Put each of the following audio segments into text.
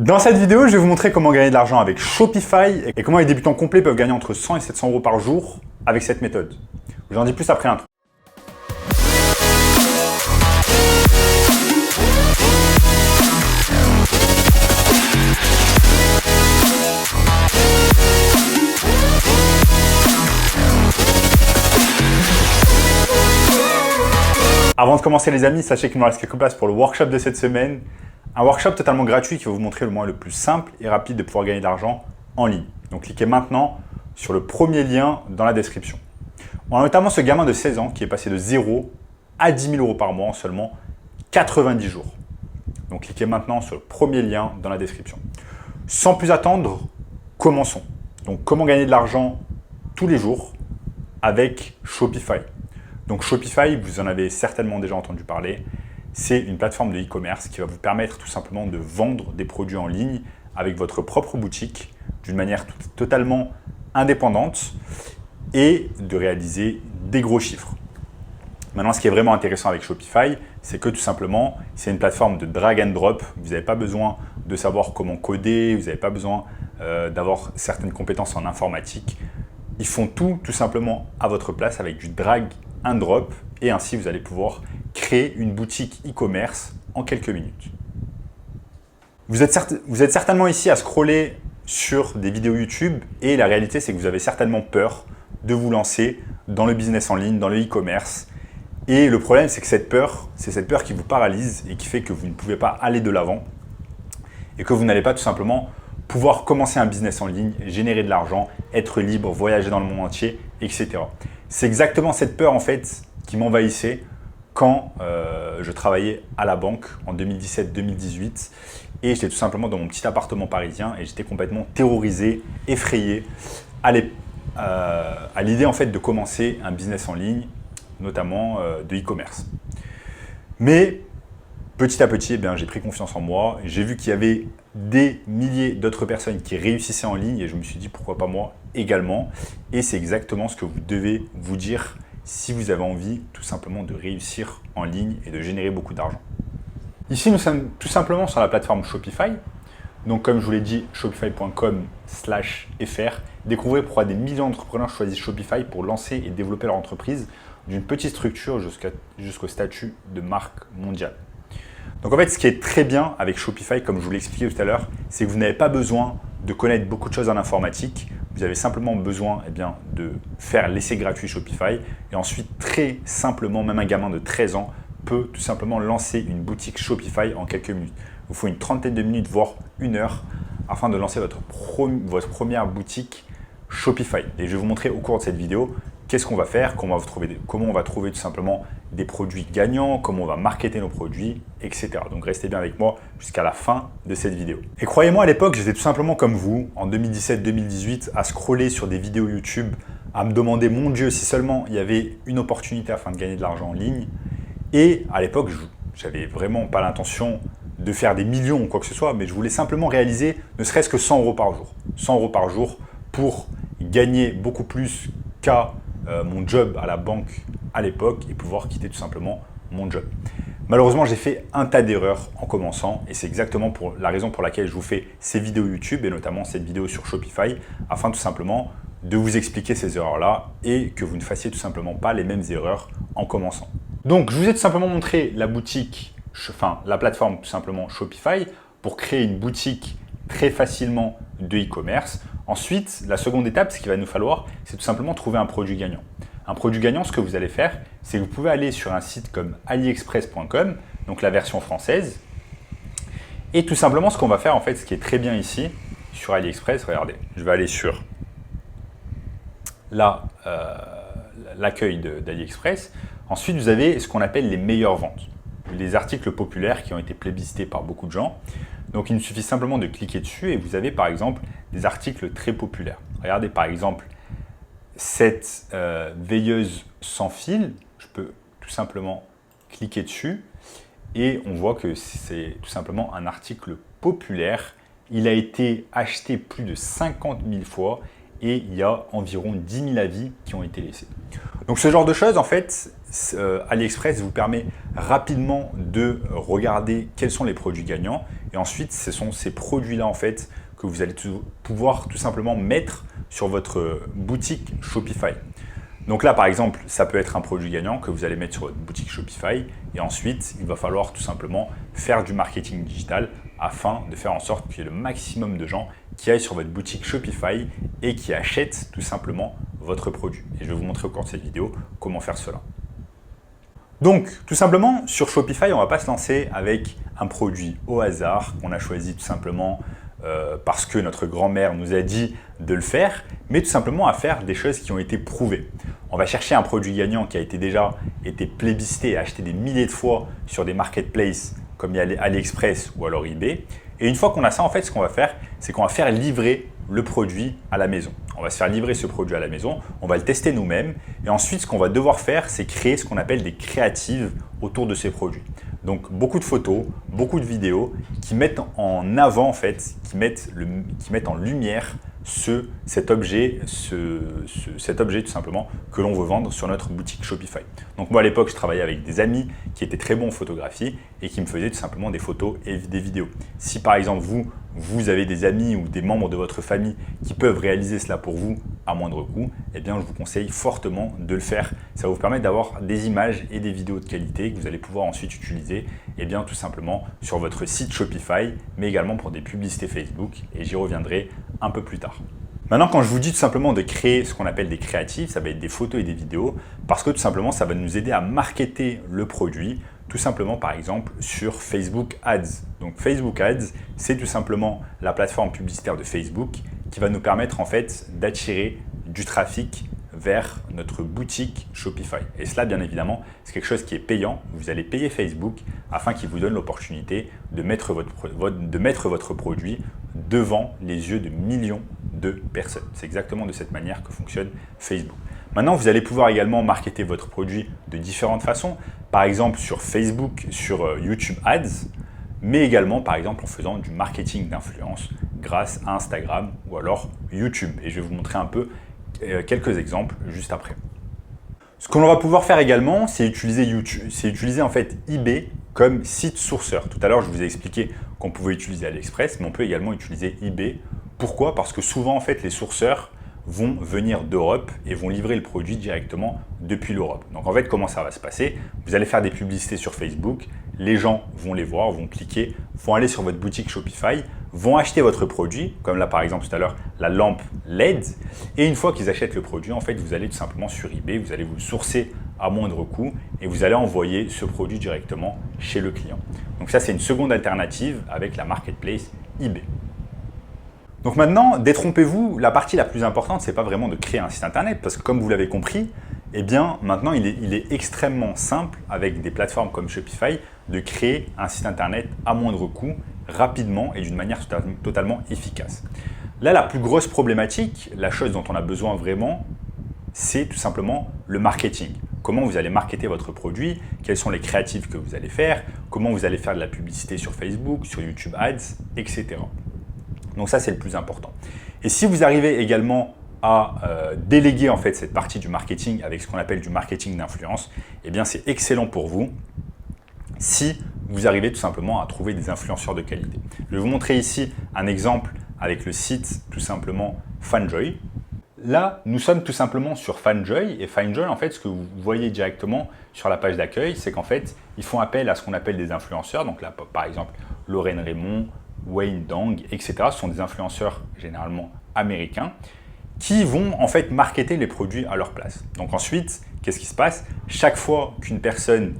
Dans cette vidéo, je vais vous montrer comment gagner de l'argent avec Shopify et comment les débutants complets peuvent gagner entre 100 et 700 euros par jour avec cette méthode. J'en dis plus après l'intro. Avant de commencer les amis, sachez qu'il me reste quelques places pour le workshop de cette semaine. Un workshop totalement gratuit qui va vous montrer le moyen le plus simple et rapide de pouvoir gagner de l'argent en ligne. Donc cliquez maintenant sur le premier lien dans la description. On a notamment ce gamin de 16 ans qui est passé de 0 à 10 000 euros par mois en seulement 90 jours. Donc cliquez maintenant sur le premier lien dans la description. Sans plus attendre, commençons. Donc comment gagner de l'argent tous les jours avec Shopify. Donc Shopify, vous en avez certainement déjà entendu parler. C'est une plateforme de e-commerce qui va vous permettre tout simplement de vendre des produits en ligne avec votre propre boutique d'une manière totalement indépendante et de réaliser des gros chiffres. Maintenant, ce qui est vraiment intéressant avec Shopify, c'est que tout simplement, c'est une plateforme de drag and drop. Vous n'avez pas besoin de savoir comment coder, vous n'avez pas besoin d'avoir certaines compétences en informatique. Ils font tout simplement à votre place avec du drag and drop et ainsi vous allez pouvoir créer une boutique e-commerce en quelques minutes. Vous êtes certainement ici à scroller sur des vidéos YouTube et la réalité c'est que vous avez certainement peur de vous lancer dans le business en ligne, dans le e-commerce. Et le problème c'est que c'est cette peur qui vous paralyse et qui fait que vous ne pouvez pas aller de l'avant et que vous n'allez pas tout simplement pouvoir commencer un business en ligne, générer de l'argent, être libre, voyager dans le monde entier, etc. C'est exactement cette peur en fait qui m'envahissait quand je travaillais à la banque en 2017-2018 et j'étais tout simplement dans mon petit appartement parisien et j'étais complètement terrorisé, effrayé à l'idée en fait de commencer un business en ligne, notamment de e-commerce. Mais petit à petit, j'ai pris confiance en moi, j'ai vu qu'il y avait des milliers d'autres personnes qui réussissaient en ligne et je me suis dit pourquoi pas moi également. Et c'est exactement ce que vous devez vous dire si vous avez envie tout simplement de réussir en ligne et de générer beaucoup d'argent. Ici, nous sommes tout simplement sur la plateforme Shopify. Donc comme je vous l'ai dit, shopify.com/fr. Découvrez pourquoi des millions d'entrepreneurs choisissent Shopify pour lancer et développer leur entreprise d'une petite structure jusqu'au statut de marque mondiale. Donc en fait, ce qui est très bien avec Shopify, comme je vous l'ai expliqué tout à l'heure, c'est que vous n'avez pas besoin de connaître beaucoup de choses en informatique. Vous avez simplement besoin de faire l'essai gratuit Shopify et ensuite très simplement, même un gamin de 13 ans peut tout simplement lancer une boutique Shopify en quelques minutes. Il vous faut une trentaine de minutes, voire une heure afin de lancer votre première boutique Shopify. Et je vais vous montrer au cours de cette vidéo qu'est-ce qu'on va faire, comment on va trouver tout simplement des produits gagnants, comment on va marketer nos produits, etc. Donc restez bien avec moi jusqu'à la fin de cette vidéo. Et croyez-moi, à l'époque, j'étais tout simplement comme vous, en 2017-2018, à scroller sur des vidéos YouTube, à me demander, mon Dieu, si seulement il y avait une opportunité afin de gagner de l'argent en ligne. Et à l'époque, j'avais vraiment pas l'intention de faire des millions ou quoi que ce soit, mais je voulais simplement réaliser ne serait-ce que 100 euros par jour. 100 euros par jour pour gagner beaucoup plus qu'à mon job à la banque à l'époque et pouvoir quitter tout simplement mon job. Malheureusement, j'ai fait un tas d'erreurs en commençant et c'est exactement la raison pour laquelle je vous fais ces vidéos YouTube et notamment cette vidéo sur Shopify afin tout simplement de vous expliquer ces erreurs-là et que vous ne fassiez tout simplement pas les mêmes erreurs en commençant. Donc, je vous ai tout simplement montré la plateforme tout simplement Shopify pour créer une boutique très facilement de e-commerce. Ensuite, la seconde étape, ce qu'il va nous falloir, c'est tout simplement trouver un produit gagnant. Un produit gagnant, ce que vous allez faire, c'est que vous pouvez aller sur un site comme aliexpress.com, donc la version française. Et tout simplement, ce qu'on va faire, en fait, ce qui est très bien ici, sur AliExpress, regardez, je vais aller sur l'accueil d'AliExpress. Ensuite, vous avez ce qu'on appelle les meilleures ventes, les articles populaires qui ont été plébiscités par beaucoup de gens. Donc, il nous suffit simplement de cliquer dessus et vous avez par exemple des articles très populaires. Regardez par exemple cette veilleuse sans fil. Je peux tout simplement cliquer dessus et on voit que c'est tout simplement un article populaire. Il a été acheté plus de 50 000 fois et il y a environ 10 000 avis qui ont été laissés. Donc ce genre de choses, en fait, AliExpress vous permet rapidement de regarder quels sont les produits gagnants et ensuite ce sont ces produits-là en fait que vous allez pouvoir tout simplement mettre sur votre boutique Shopify. Donc là, par exemple, ça peut être un produit gagnant que vous allez mettre sur votre boutique Shopify et ensuite, il va falloir tout simplement faire du marketing digital afin de faire en sorte qu'il y ait le maximum de gens qui aillent sur votre boutique Shopify et qui achètent tout simplement votre produit. Et je vais vous montrer au cours de cette vidéo comment faire cela. Donc, tout simplement, sur Shopify, on ne va pas se lancer avec un produit au hasard qu'on a choisi tout simplement parce que notre grand-mère nous a dit de le faire, mais tout simplement à faire des choses qui ont été prouvées. On va chercher un produit gagnant qui a déjà été plébiscité et acheté des milliers de fois sur des marketplaces comme AliExpress ou alors eBay. Et une fois qu'on a ça, en fait, ce qu'on va faire, c'est qu'on va faire livrer le produit à la maison. On va se faire livrer ce produit à la maison, on va le tester nous-mêmes et ensuite, ce qu'on va devoir faire, c'est créer ce qu'on appelle des créatives autour de ces produits. Donc, beaucoup de photos, beaucoup de vidéos qui mettent en avant, en fait, qui mettent en lumière cet objet tout simplement que l'on veut vendre sur notre boutique Shopify. Donc moi à l'époque je travaillais avec des amis qui étaient très bons en photographie et qui me faisaient tout simplement des photos et des vidéos. Si par exemple vous avez des amis ou des membres de votre famille qui peuvent réaliser cela pour vous à moindre coût, eh bien je vous conseille fortement de le faire. Ça va vous permettre d'avoir des images et des vidéos de qualité que vous allez pouvoir ensuite utiliser tout simplement sur votre site Shopify, mais également pour des publicités Facebook et j'y reviendrai un peu plus tard. Maintenant, quand je vous dis tout simplement de créer ce qu'on appelle des créatives, ça va être des photos et des vidéos parce que tout simplement, ça va nous aider à marketer le produit, tout simplement par exemple sur Facebook Ads. Donc Facebook Ads, c'est tout simplement la plateforme publicitaire de Facebook qui va nous permettre en fait d'attirer du trafic vers notre boutique Shopify. Et cela, bien évidemment, c'est quelque chose qui est payant. Vous allez payer Facebook afin qu'il vous donne l'opportunité de mettre votre produit devant les yeux de millions de personnes. C'est exactement de cette manière que fonctionne Facebook. Maintenant, vous allez pouvoir également marketer votre produit de différentes façons. Par exemple, sur Facebook, sur YouTube Ads, mais également, par exemple, en faisant du marketing d'influence grâce à Instagram ou alors YouTube. Et je vais vous montrer un peu quelques exemples juste après. Ce qu'on va pouvoir faire également, c'est utiliser en fait eBay comme site sourceur. Tout à l'heure, je vous ai expliqué qu'on pouvait utiliser AliExpress, mais on peut également utiliser eBay. Pourquoi? Parce que souvent, en fait, les sourceurs vont venir d'Europe et vont livrer le produit directement depuis l'Europe. Donc en fait, comment ça va se passer? Vous allez faire des publicités sur Facebook, les gens vont les voir, vont cliquer, vont aller sur votre boutique Shopify, vont acheter votre produit, comme là par exemple tout à l'heure, la lampe LED. Et une fois qu'ils achètent le produit, en fait, vous allez tout simplement sur eBay, vous allez vous le sourcer à moindre coût et vous allez envoyer ce produit directement chez le client. Donc ça, c'est une seconde alternative avec la marketplace eBay. Donc maintenant, détrompez-vous, la partie la plus importante, ce n'est pas vraiment de créer un site internet parce que comme vous l'avez compris, eh bien maintenant il est extrêmement simple avec des plateformes comme Shopify de créer un site internet à moindre coût, rapidement et d'une manière totalement efficace. Là, la plus grosse problématique, la chose dont on a besoin vraiment, c'est tout simplement le marketing. Comment vous allez marketer votre produit, quels sont les créatifs que vous allez faire, comment vous allez faire de la publicité sur Facebook, sur YouTube Ads, etc. Donc ça, c'est le plus important. Et si vous arrivez également à déléguer en fait cette partie du marketing avec ce qu'on appelle du marketing d'influence, eh bien c'est excellent pour vous si vous arrivez tout simplement à trouver des influenceurs de qualité. Je vais vous montrer ici un exemple avec le site tout simplement Fanjoy. Là, nous sommes tout simplement sur Fanjoy et Fanjoy, en fait, ce que vous voyez directement sur la page d'accueil, c'est qu'en fait, ils font appel à ce qu'on appelle des influenceurs. Donc là, par exemple, Lorraine Raymond, Wayne Dang, etc. Ce sont des influenceurs généralement américains qui vont en fait marketer les produits à leur place. Donc ensuite, qu'est-ce qui se passe? Chaque fois qu'une personne,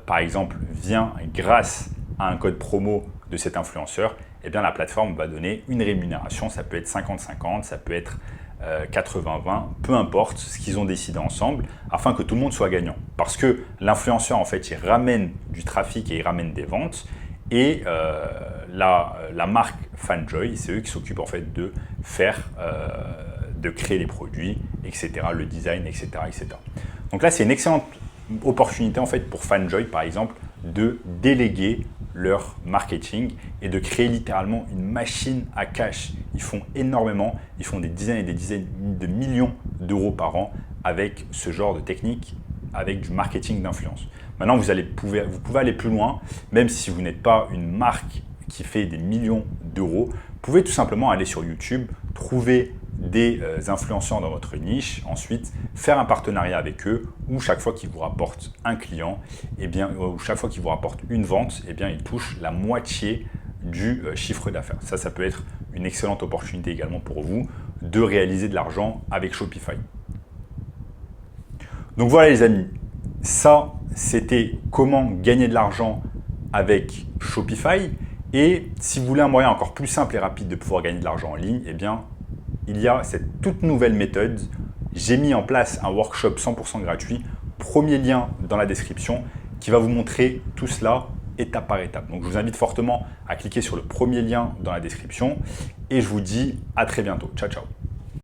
par exemple, vient grâce à un code promo de cet influenceur, la plateforme va donner une rémunération. Ça peut être 50-50, ça peut être 80-20, peu importe ce qu'ils ont décidé ensemble, afin que tout le monde soit gagnant. Parce que l'influenceur, en fait, il ramène du trafic et il ramène des ventes. Et la marque Fanjoy, c'est eux qui s'occupent en fait de créer les produits, etc., le design, etc., etc. Donc là, c'est une excellente opportunité en fait pour Fanjoy, par exemple, de déléguer leur marketing et de créer littéralement une machine à cash. Ils font énormément, ils font des dizaines et des dizaines de millions d'euros par an avec ce genre de technique, avec du marketing d'influence. Maintenant, vous pouvez aller plus loin, même si vous n'êtes pas une marque qui fait des millions d'euros. Vous pouvez tout simplement aller sur YouTube, trouver des influenceurs dans votre niche, ensuite faire un partenariat avec eux où chaque fois qu'ils vous rapportent un client, ou chaque fois qu'ils vous rapportent une vente, ils touchent la moitié du chiffre d'affaires. Ça peut être une excellente opportunité également pour vous de réaliser de l'argent avec Shopify. Donc voilà les amis, ça c'était comment gagner de l'argent avec Shopify. Et si vous voulez un moyen encore plus simple et rapide de pouvoir gagner de l'argent en ligne, il y a cette toute nouvelle méthode. J'ai mis en place un workshop 100% gratuit, premier lien dans la description, qui va vous montrer tout cela étape par étape. Donc je vous invite fortement à cliquer sur le premier lien dans la description et je vous dis à très bientôt. Ciao, ciao.